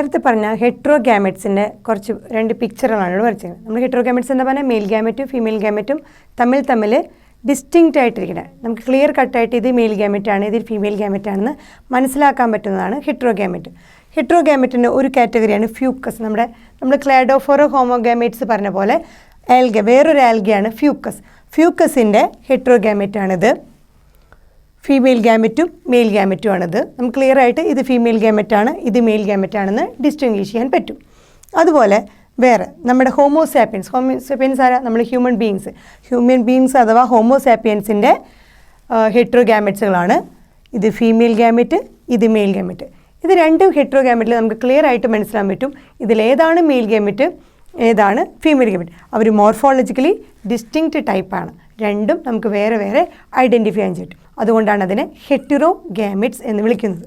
നേരത്തെ പറഞ്ഞ ഹെട്രോഗാമെറ്റ്സിൻ്റെ രണ്ട് പിക്ചറുകളാണ് ഇവിടെ വരച്ചിരിക്കുന്നത്. നമ്മൾ ഹെട്രോഗാമെറ്റ്സ് എന്താ പറഞ്ഞാൽ മെയിൽ ഗാമെറ്റും ഫീമെയിൽ ഗാമെറ്റും തമ്മിൽ ഡിസ്റ്റിങ്ക്റ്റ് ആയിട്ടിരിക്കുന്നത്. നമുക്ക് ക്ലിയർ കട്ടായിട്ട് ഇത് മെയിൽ ഗാമെറ്റാണ് ഇത് ഫീമെയിൽ ഗാമെറ്റാണെന്ന് മനസ്സിലാക്കാൻ പറ്റുന്നതാണ് ഹെട്രോഗാമെറ്റ്. ഹെട്രോഗാമെറ്റിൻ്റെ ഒരു കാറ്റഗറിയാണ് ഫ്യൂക്കസ്. നമ്മൾ ക്ലാഡോഫോറോ ഹോമോഗാമേറ്റ്സ് പറഞ്ഞ പോലെ വേറൊരു ആൽഗയാണ് ഫ്യൂക്കസ്. ഫ്യൂക്കസിൻ്റെ ഹെട്രോഗാമെറ്റാണിത്. ഫീമെയിൽ ഗാമെറ്റും മെയിൽ ഗാമെറ്റുമാണിത്. നമുക്ക് ക്ലിയർ ആയിട്ട് ഇത് ഫീമെയിൽ ഗാമെറ്റാണ് ഇത് മെയിൽ ഗാമെറ്റാണെന്ന് ഡിസ്റ്റിങ്വിഷ് ചെയ്യാൻ പറ്റും. അതുപോലെ വേറെ നമ്മുടെ ഹോമോസാപ്പിയൻസ് ആരാ? നമ്മൾ ഹ്യൂമൻ ബീങ്സ് അഥവാ ഹോമോസാപ്പിയൻസിൻ്റെ ഹെട്രോഗാമെറ്റ്സുകളാണ്. ഇത് ഫീമെയിൽ ഗാമെറ്റ് ഇത് മെയിൽ ഗാമെറ്റ്. ഇത് രണ്ടും ഹെട്രോഗാമെറ്റിൽ നമുക്ക് ക്ലിയർ ആയിട്ട് മനസ്സിലാക്കാൻ പറ്റും ഇതിലേതാണ് മെയിൽ ഗാമെറ്റ് ഏതാണ് ഫീമെയിൽ ഗാമെറ്റ്. അവർ മോർഫോളജിക്കലി ഡിസ്റ്റിങ്ക്റ്റ് ടൈപ്പാണ്. രണ്ടും നമുക്ക് വേറെ ഐഡൻറ്റിഫൈ ചെയ്യാൻ പറ്റും. അതുകൊണ്ടാണ് അതിനെ ഹെറ്ററോഗാമെറ്റ്സ് എന്ന് വിളിക്കുന്നത്.